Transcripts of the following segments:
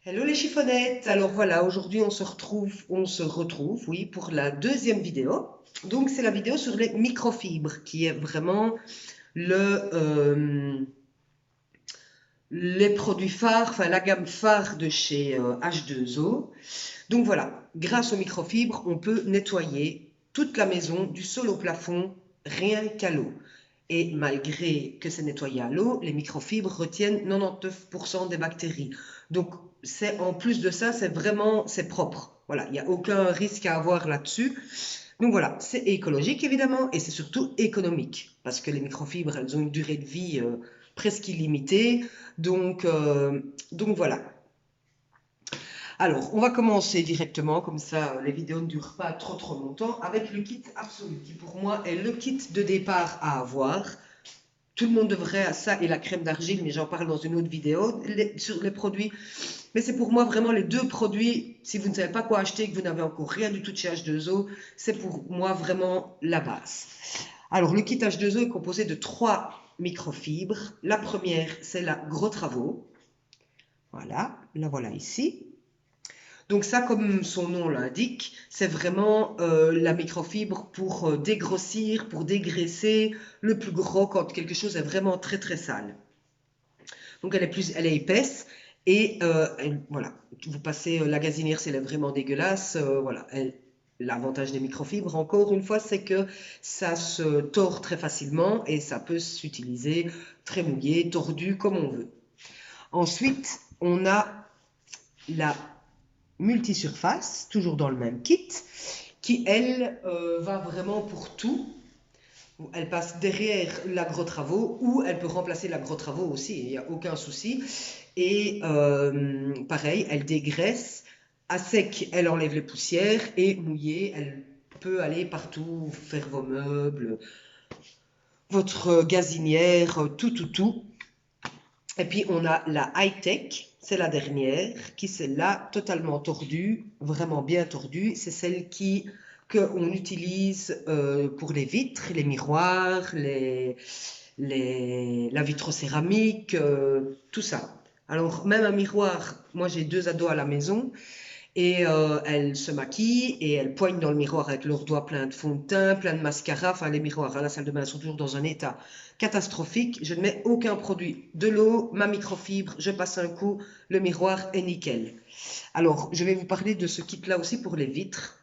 Hello les chiffonnettes! Alors voilà, aujourd'hui on se retrouve, oui, pour la deuxième vidéo. Donc c'est la vidéo sur les microfibres, qui est vraiment le, les produits phares, enfin la gamme phare de chez H2O. Donc voilà, grâce aux microfibres, on peut nettoyer toute la maison, du sol au plafond, rien qu'à l'eau. Et malgré que c'est nettoyé à l'eau, les microfibres retiennent 99% des bactéries. Donc, en plus de ça, c'est propre. Voilà, il n'y a aucun risque à avoir là-dessus. Donc voilà, c'est écologique évidemment et c'est surtout économique parce que les microfibres, elles ont une durée de vie presque illimitée. Donc, euh, donc voilà. Alors, on va commencer directement, comme ça les vidéos ne durent pas trop longtemps, avec le kit absolu, qui pour moi est le kit de départ à avoir. Tout le monde devrait, ça et la crème d'argile, mais j'en parle dans une autre vidéo sur les produits. Mais c'est pour moi vraiment les deux produits, si vous ne savez pas quoi acheter, que vous n'avez encore rien du tout de chez H2O, c'est pour moi vraiment la base. Alors, le kit H2O est composé de 3 microfibres. La première, c'est la Gros Travaux. Voilà, la voilà ici. Donc ça, comme son nom l'indique, c'est vraiment la microfibre pour dégrossir, pour dégraisser le plus gros quand quelque chose est vraiment très sale. Donc elle est épaisse et voilà, vous passez la gazinière si elle est vraiment dégueulasse, voilà. L'avantage des microfibres, encore une fois, c'est que ça se tord très facilement et ça peut s'utiliser très mouillé, tordu, comme on veut. Ensuite, on a la multisurface, toujours dans le même kit, qui elle va vraiment pour tout. Elle passe derrière l'agro travaux ou elle peut remplacer l'agro travaux aussi, il n'y a aucun souci. Et pareil, elle dégraisse. À sec, elle enlève les poussières et mouillée, elle peut aller partout, faire vos meubles, votre gazinière, tout. Et puis on a la high-tech, c'est la dernière, qui celle-là, totalement tordue, vraiment bien tordue. C'est celle qu'on utilise pour les vitres, les miroirs, la vitrocéramique, tout ça. Alors même un miroir, moi j'ai 2 ados à la maison, et elles se maquillent et elles poignent dans le miroir avec leurs doigts pleins de fond de teint, plein de mascara. Enfin, les miroirs à la salle de bain sont toujours dans un état catastrophique. Je ne mets aucun produit. De l'eau, ma microfibre, je passe un coup, le miroir est nickel. Alors, je vais vous parler de ce kit-là aussi pour les vitres.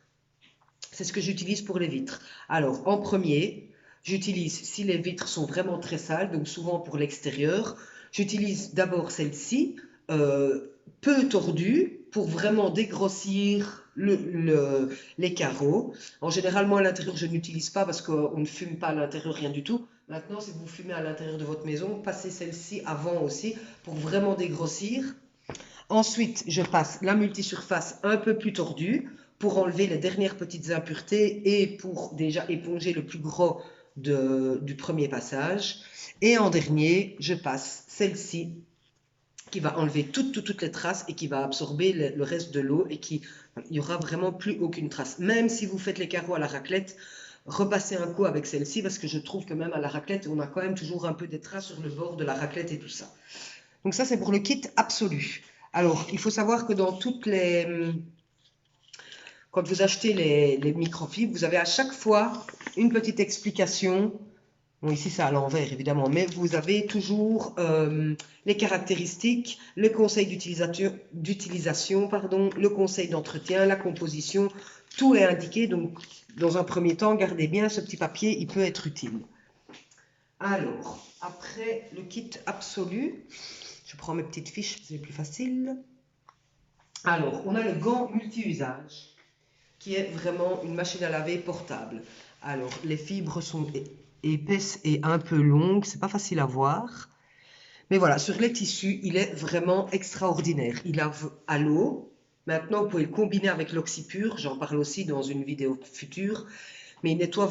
C'est ce que j'utilise pour les vitres. Alors, en premier, j'utilise, si les vitres sont vraiment très sales, donc souvent pour l'extérieur, j'utilise d'abord celle-ci, peu tordue, pour vraiment dégrossir les carreaux. En général, moi, à l'intérieur, je n'utilise pas parce qu'on ne fume pas à l'intérieur, rien du tout. Maintenant, si vous fumez à l'intérieur de votre maison, passez celle-ci avant aussi pour vraiment dégrossir. Ensuite, je passe la multisurface un peu plus tordue pour enlever les dernières petites impuretés et pour déjà éponger le plus gros du premier passage. Et en dernier, je passe celle-ci qui va enlever toutes les traces et qui va absorber le reste de l'eau et il n'y aura vraiment plus aucune trace. Même si vous faites les carreaux à la raclette, repassez un coup avec celle-ci parce que je trouve que même à la raclette, on a quand même toujours un peu des traces sur le bord de la raclette et tout ça. Donc ça, c'est pour le kit absolu. Alors, il faut savoir que quand vous achetez les microfibres, vous avez à chaque fois une petite explication. Bon, ici, c'est à l'envers, évidemment, mais vous avez toujours les caractéristiques, le conseil d'utilisation, pardon, le conseil d'entretien, la composition, tout est indiqué. Donc, dans un premier temps, gardez bien ce petit papier, il peut être utile. Alors, après le kit absolu, je prends mes petites fiches, c'est plus facile. Alors, on a le gant multi-usage, qui est vraiment une machine à laver portable. Alors, les fibres sont épaisses et un peu longues, c'est pas facile à voir. Mais voilà, sur les tissus, il est vraiment extraordinaire. Il lave à l'eau. Maintenant, vous pouvez le combiner avec l'oxypure, j'en parle aussi dans une vidéo future. Mais il nettoie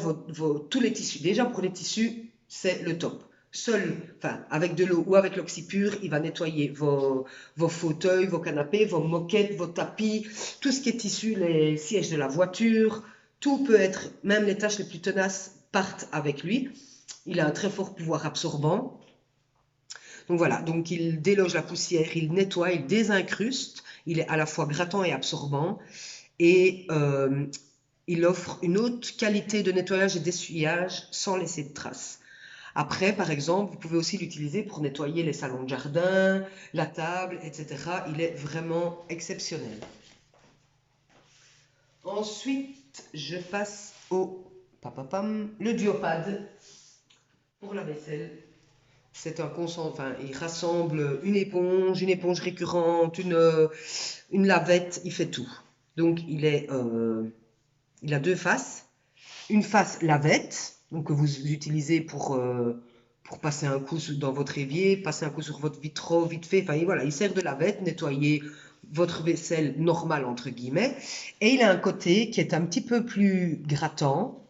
tous les tissus. Déjà, pour les tissus, c'est le top. Seul, enfin, avec de l'eau ou avec l'oxypure, il va nettoyer vos fauteuils, vos canapés, vos moquettes, vos tapis, tout ce qui est tissu, les sièges de la voiture, tout peut être, même les tâches les plus tenaces partent avec lui. Il a un très fort pouvoir absorbant. Donc voilà, donc il déloge la poussière, il nettoie, il désincruste, Il est à la fois grattant et absorbant et il offre une haute qualité de nettoyage et d'essuyage sans laisser de traces. Après, par exemple, vous pouvez aussi l'utiliser pour nettoyer les salons de jardin, la table, etc. Il est vraiment exceptionnel. Ensuite, je passe au le Diopad pour la vaisselle. C'est un enfin, il rassemble une éponge récurrente, une lavette, il fait tout. Donc, il a deux faces. Une face lavette, donc que vous utilisez pour passer un coup dans votre évier, passer un coup sur votre vitraux, vite fait. Enfin, voilà, il sert de lavette, nettoyer votre vaisselle normale, entre guillemets. Et il a un côté qui est un petit peu plus grattant,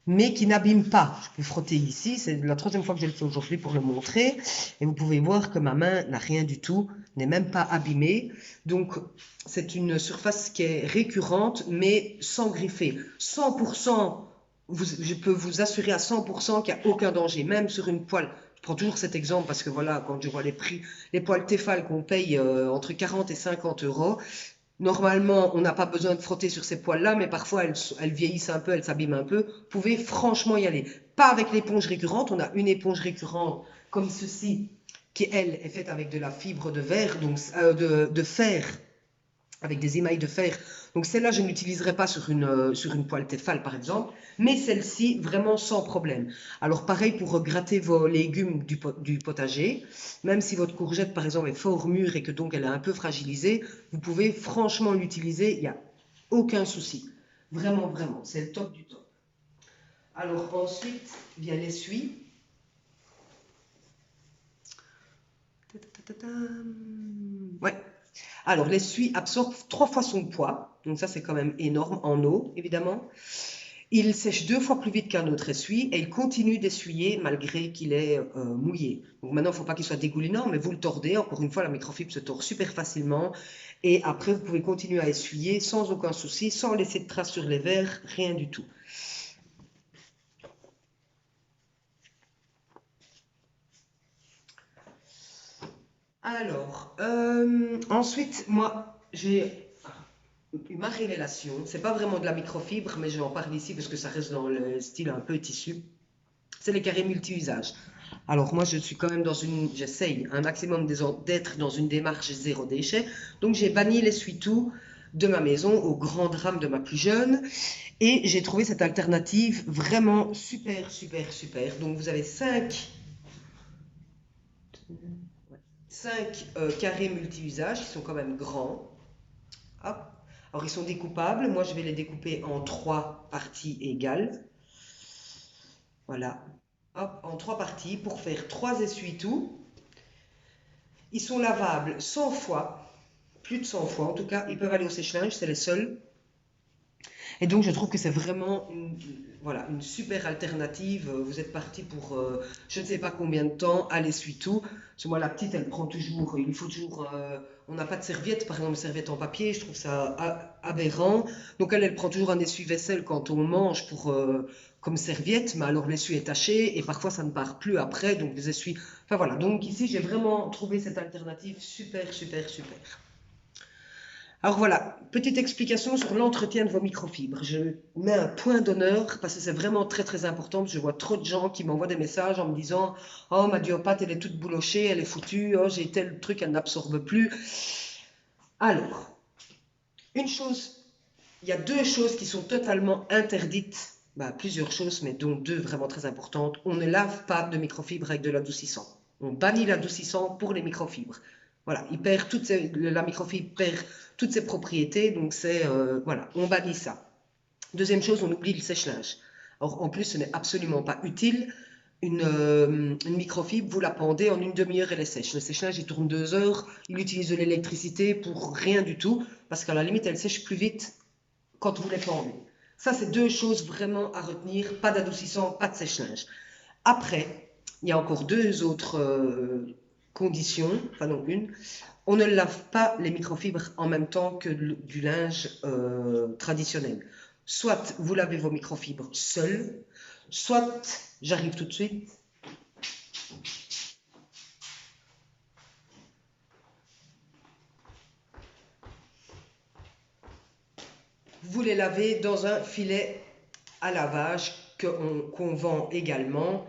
mais qui n'abîme pas. Je peux frotter ici, c'est la troisième fois que je le fais aujourd'hui pour le montrer. Et vous pouvez voir que ma main n'a rien du tout, n'est même pas abîmée. Donc, c'est une surface qui est récurrente, mais sans griffer. 100%, je peux vous assurer à 100% qu'il n'y a aucun danger, même sur une poêle. Je prends toujours cet exemple parce que voilà, quand je vois les prix, les poêles Tefal qu'on paye entre 40 et 50 euros, normalement, on n'a pas besoin de frotter sur ces poils-là, mais parfois elles vieillissent un peu, elles s'abîment un peu. Vous pouvez franchement y aller. Pas avec l'éponge récurrente. On a une éponge récurrente comme ceci, qui elle est faite avec de la fibre de verre, donc de fer, avec des émails de fer. Donc celle-là, je ne l'utiliserai pas sur une poêle Tefal, par exemple, mais celle-ci, vraiment sans problème. Alors pareil pour gratter vos légumes du potager, même si votre courgette, par exemple, est fort mûre et que donc elle est un peu fragilisée, vous pouvez franchement l'utiliser, il n'y a aucun souci. Vraiment, vraiment, c'est le top du top. Alors ensuite vient l'essuie. Ouais. Alors, l'essuie absorbe 3 fois son poids, donc ça c'est quand même énorme en eau, évidemment. Il sèche 2 fois plus vite qu'un autre essuie et il continue d'essuyer malgré qu'il est mouillé. Donc maintenant, il ne faut pas qu'il soit dégoulinant, mais vous le tordez. Encore une fois, la microfibre se tord super facilement. Et après, vous pouvez continuer à essuyer sans aucun souci, sans laisser de traces sur les verres, rien du tout. Alors, ensuite, moi, j'ai ma révélation. C'est pas vraiment de la microfibre, mais j'en parle ici parce que ça reste dans le style un peu tissu. C'est les carrés multi-usages. Alors moi, je suis quand même j'essaye un maximum d'être dans une démarche zéro déchet. Donc j'ai banni l'essuie-tout de ma maison au grand drame de ma plus jeune. Et j'ai trouvé cette alternative vraiment super, super, super. Donc vous avez 5 carrés multi-usages qui sont quand même grands. Hop. Alors ils sont découpables. Moi, je vais les découper en 3 parties égales. Voilà. Hop, en 3 parties pour faire 3 essuie-tout. Ils sont lavables 100 fois, plus de 100 fois en tout cas. Ils peuvent aller au sèche-linge, c'est les seuls. Et donc je trouve que c'est vraiment voilà, une super alternative. Vous êtes parti pour je ne sais pas combien de temps à l'essuie-tout. Parce que moi la petite elle prend toujours, il faut toujours, on n'a pas de serviette, par exemple serviette en papier, je trouve ça aberrant. Donc elle prend toujours un essuie-vaisselle quand on mange comme serviette, mais alors l'essuie est taché et parfois ça ne part plus après, donc les essuies. Enfin voilà, donc ici j'ai vraiment trouvé cette alternative super, super, super. Alors voilà, petite explication sur l'entretien de vos microfibres. Je mets un point d'honneur parce que c'est vraiment très très important. Je vois trop de gens qui m'envoient des messages en me disant «Oh, ma diopate, elle est toute boulochée, elle est foutue. Oh, j'ai tel truc, elle n'absorbe plus.» Alors, une chose, il y a 2 choses qui sont totalement interdites. Bah, plusieurs choses, mais dont 2 vraiment très importantes. On ne lave pas de microfibres avec de l'adoucissant. On bannit l'adoucissant pour les microfibres. Voilà, la microfibre perd toutes ses propriétés, donc voilà, on bannit ça. Deuxième chose, on oublie le sèche-linge. Alors en plus, ce n'est absolument pas utile. Une microfibre, vous la pendez en une demi-heure, elle est sèche. Le sèche-linge, il tourne 2 heures, il utilise de l'électricité pour rien du tout, parce qu'à la limite, elle sèche plus vite quand vous les pendez. Ça, c'est 2 choses vraiment à retenir, pas d'adoucissant, pas de sèche-linge. Après, il y a encore 2 autres conditions, enfin non, une. On ne lave pas les microfibres en même temps que du linge traditionnel. Soit vous lavez vos microfibres seules, soit, j'arrive tout de suite, vous les lavez dans un filet à lavage qu'on vend également.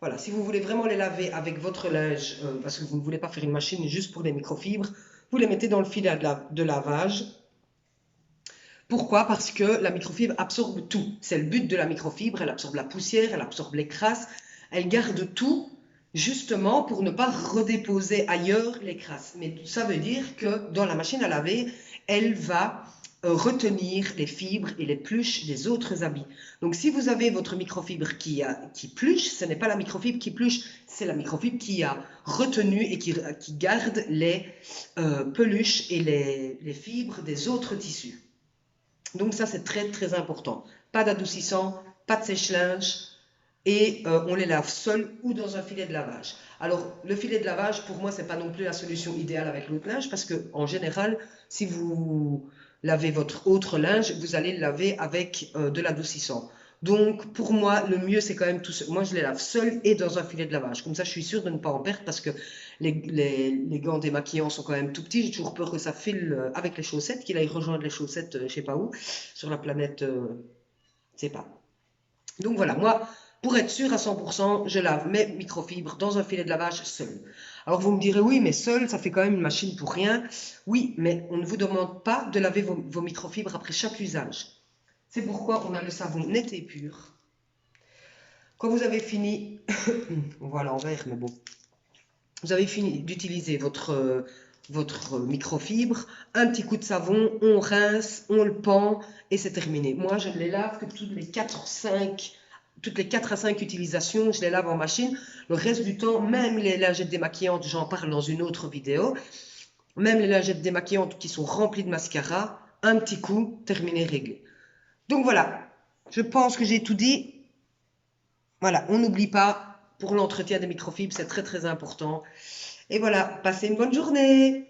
Voilà, si vous voulez vraiment les laver avec votre linge, parce que vous ne voulez pas faire une machine juste pour les microfibres, vous les mettez dans le filet de lavage. Pourquoi? Parce que la microfibre absorbe tout. C'est le but de la microfibre. Elle absorbe la poussière, elle absorbe les crasses. Elle garde tout, justement, pour ne pas redéposer ailleurs les crasses. Mais ça veut dire que dans la machine à laver, elle va retenir les fibres et les pluches des autres habits. Donc, si vous avez votre microfibre qui pluche, ce n'est pas la microfibre qui pluche, c'est la microfibre qui a retenu et qui garde les peluches et les fibres des autres tissus. Donc ça, c'est très très important. Pas d'adoucissant, pas de sèche-linge et on les lave seuls ou dans un filet de lavage. Alors, le filet de lavage, pour moi, c'est pas non plus la solution idéale avec l'autre linge parce que en général, si vous lavez votre autre linge, vous allez le laver avec de l'adoucissant. Donc, pour moi, le mieux, c'est quand même tout seul. Moi, je les lave seul et dans un filet de lavage. Comme ça, je suis sûre de ne pas en perdre parce que les gants démaquillants sont quand même tout petits. J'ai toujours peur que ça file avec les chaussettes, qu'il aille rejoindre les chaussettes, je sais pas où, sur la planète, je sais pas. Donc voilà, moi, pour être sûr à 100%, je lave mes microfibres dans un filet de lavage seul. Alors vous me direz, oui, mais seul, ça fait quand même une machine pour rien. Oui, mais on ne vous demande pas de laver vos microfibres après chaque usage. C'est pourquoi on a le savon net et pur. Quand vous avez fini, on voit à l'envers, mais bon, vous avez fini d'utiliser votre microfibre, un petit coup de savon, on rince, on le pend et c'est terminé. Moi, je ne les lave que toutes les 4 à 5 utilisations, je les lave en machine. Le reste du temps, même les lingettes démaquillantes, j'en parle dans une autre vidéo, même les lingettes démaquillantes qui sont remplies de mascara, un petit coup, terminé, réglé. Donc voilà, je pense que j'ai tout dit. Voilà, on n'oublie pas, pour l'entretien des microfibres, c'est très très important. Et voilà, passez une bonne journée.